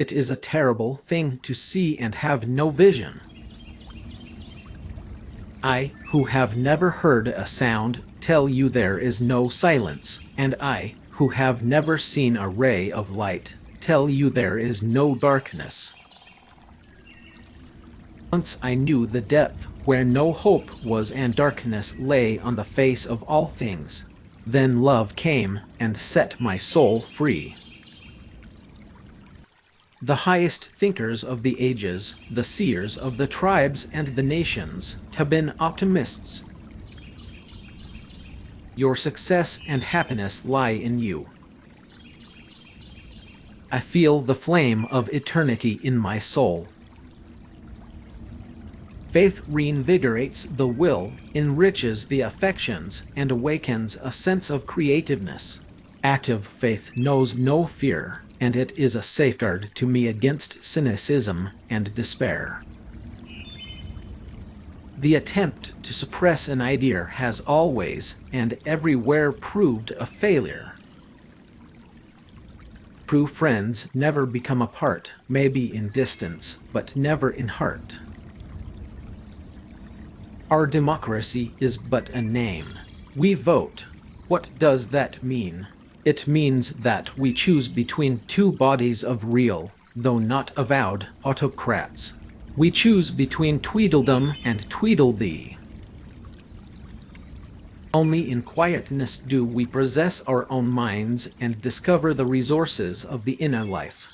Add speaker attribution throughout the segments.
Speaker 1: It is a terrible thing to see and have no vision. I, who have never heard a sound, tell you there is no silence, and I, who have never seen a ray of light, tell you there is no darkness. Once I knew the depth where no hope was and darkness lay on the face of all things. Then love came and set my soul free. The highest thinkers of the ages, the seers of the tribes and the nations, have been optimists. Your success and happiness lie in you. I feel the flame of eternity in my soul. Faith reinvigorates the will, enriches the affections, and awakens a sense of creativeness. Active faith knows no fear, and it is a safeguard to me against cynicism and despair. The attempt to suppress an idea has always and everywhere proved a failure. True friends never become apart, maybe in distance, but never in heart. Our democracy is but a name. We vote. What does that mean? It means that we choose between two bodies of real, though not avowed, autocrats. We choose between Tweedledum and Tweedledee. Only in quietness do we possess our own minds and discover the resources of the inner life.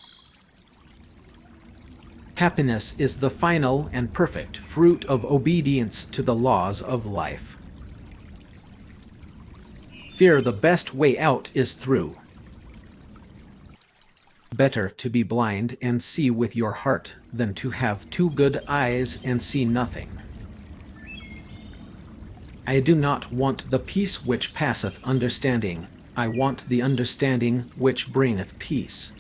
Speaker 1: Happiness is the final and perfect fruit of obedience to the laws of life. Fear the best way out is through. Better to be blind and see with your heart than to have two good eyes and see nothing. I do not want the peace which passeth understanding. I want the understanding which bringeth peace.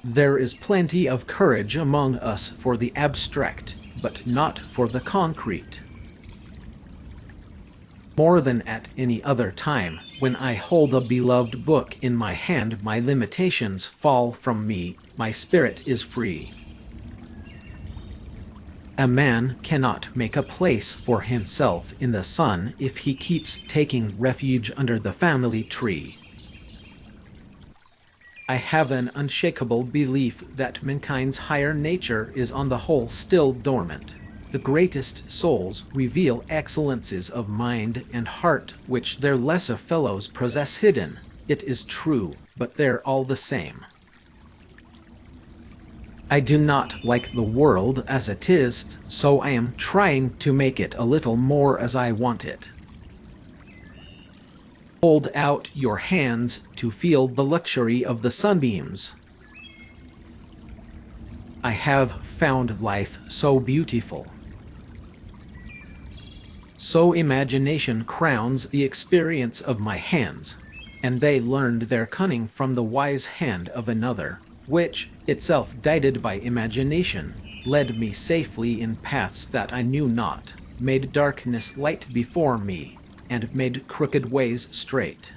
Speaker 1: There is plenty of courage among us for the abstract, but not for the concrete. More than at any other time, when I hold a beloved book in my hand, my limitations fall from me, my spirit is free. A man cannot make a place for himself in the sun if he keeps taking refuge under the family tree. I have an unshakable belief that mankind's higher nature is on the whole still dormant. The greatest souls reveal excellences of mind and heart which their lesser fellows possess hidden. It is true, but they're all the same. I do not like the world as it is, so I am trying to make it a little more as I want it. Hold out your hands to feel the luxury of the sunbeams. I have found life so beautiful. So imagination crowns the experience of my hands, and they learned their cunning from the wise hand of another, which, itself guided by imagination, led me safely in paths that I knew not, made darkness light before me, and made crooked ways straight.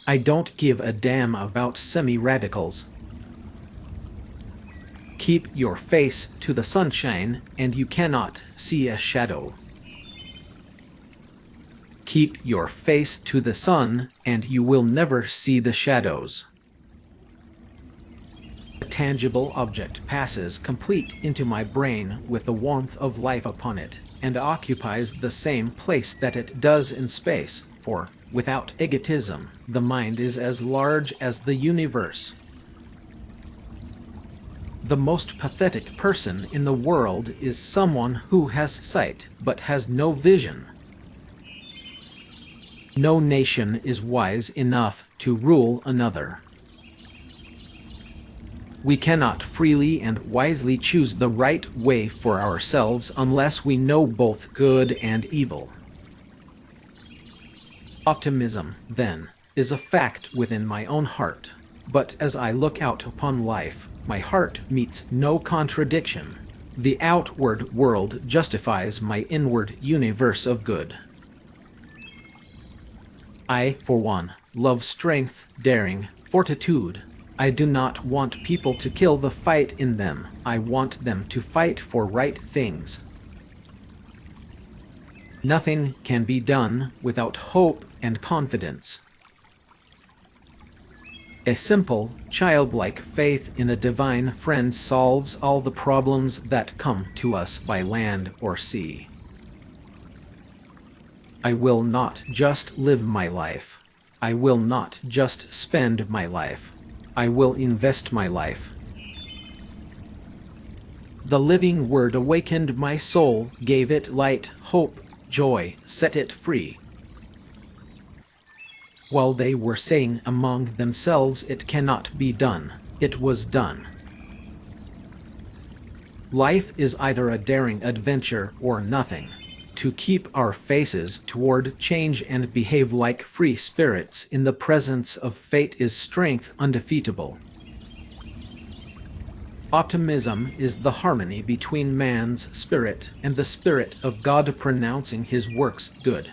Speaker 1: I don't give a damn about semi-radicals. Keep your face to the sunshine, and you cannot see a shadow. Keep your face to the sun, and you will never see the shadows. A tangible object passes complete into my brain with the warmth of life upon it, and occupies the same place that it does in space, for, without egotism, the mind is as large as the universe. The most pathetic person in the world is someone who has sight but has no vision. No nation is wise enough to rule another. We cannot freely and wisely choose the right way for ourselves unless we know both good and evil. Optimism, then, is a fact within my own heart, but as I look out upon life, my heart meets no contradiction. The outward world justifies my inward universe of good. I, for one, love strength, daring, fortitude. I do not want people to kill the fight in them. I want them to fight for right things. Nothing can be done without hope and confidence. A simple, childlike faith in a divine friend solves all the problems that come to us by land or sea. I will not just live my life. I will not just spend my life. I will invest my life. The living word awakened my soul, gave it light, hope, joy, set it free. While they were saying among themselves, "It cannot be done," it was done. Life is either a daring adventure or nothing. To keep our faces toward change and behave like free spirits in the presence of fate is strength undefeatable. Optimism is the harmony between man's spirit and the Spirit of God pronouncing his works good.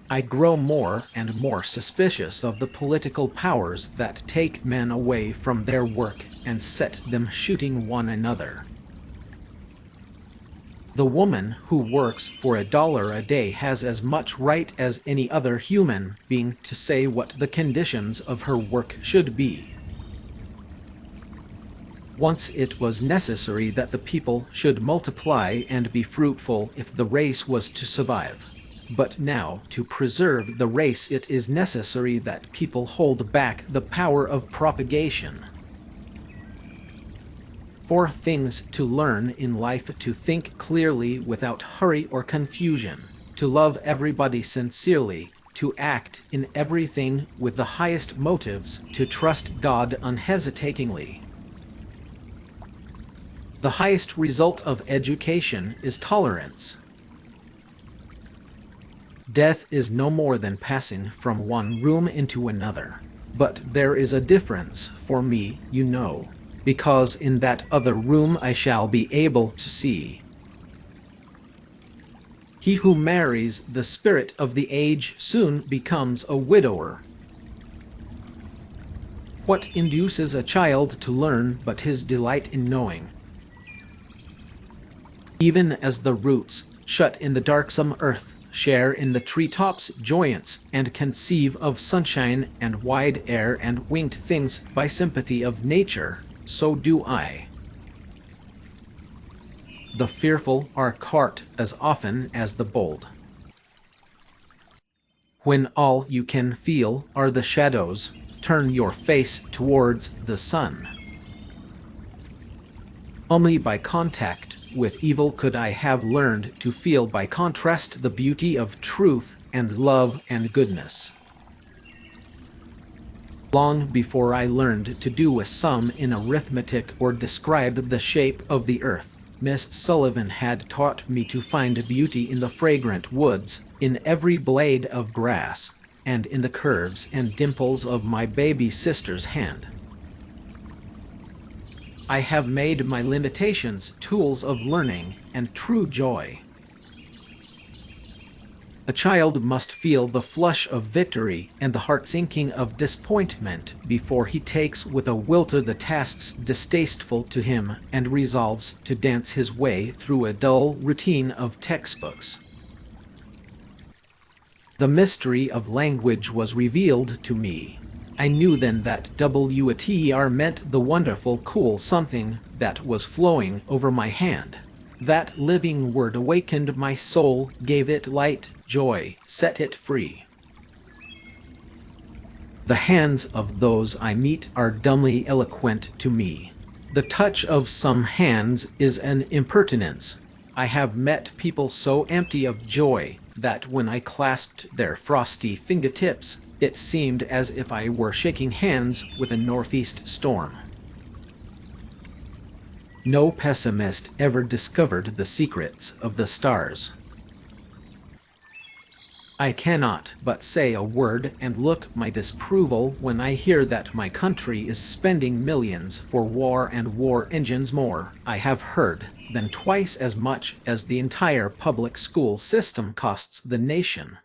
Speaker 1: I grow more and more suspicious of the political powers that take men away from their work and set them shooting one another. The woman who works for $1 a day has as much right as any other human being to say what the conditions of her work should be. Once it was necessary that the people should multiply and be fruitful if the race was to survive. But now, to preserve the race, it is necessary that people hold back the power of propagation. 4 things to learn in life: to think clearly without hurry or confusion, to love everybody sincerely, to act in everything with the highest motives, to trust God unhesitatingly. The highest result of education is tolerance. Death is no more than passing from one room into another. But there is a difference for me, you know, because in that other room I shall be able to see. He who marries the spirit of the age soon becomes a widower. What induces a child to learn but his delight in knowing? Even as the roots, shut in the darksome earth, share in the treetops' joyance, and conceive of sunshine and wide air and winged things by sympathy of nature, so do I. The fearful are caught as often as the bold. When all you can feel are the shadows, turn your face towards the sun. Only by contact with evil could I have learned to feel by contrast the beauty of truth and love and goodness. Long before I learned to do a sum in arithmetic or described the shape of the earth, Miss Sullivan had taught me to find beauty in the fragrant woods, in every blade of grass, and in the curves and dimples of my baby sister's hand. I have made my limitations tools of learning and true joy. A child must feel the flush of victory and the heart-sinking of disappointment before he takes with a will to the tasks distasteful to him and resolves to dance his way through a dull routine of textbooks. The mystery of language was revealed to me. I knew then that WTER meant the wonderful cool something that was flowing over my hand. That living word awakened my soul, gave it light, joy, set it free. The hands of those I meet are dumbly eloquent to me. The touch of some hands is an impertinence. I have met people so empty of joy that when I clasped their frosty fingertips, it seemed as if I were shaking hands with a northeast storm. No pessimist ever discovered the secrets of the stars. I cannot but say a word and look my disapproval when I hear that my country is spending millions for war and war engines, more, I have heard, than twice as much as the entire public school system costs the nation.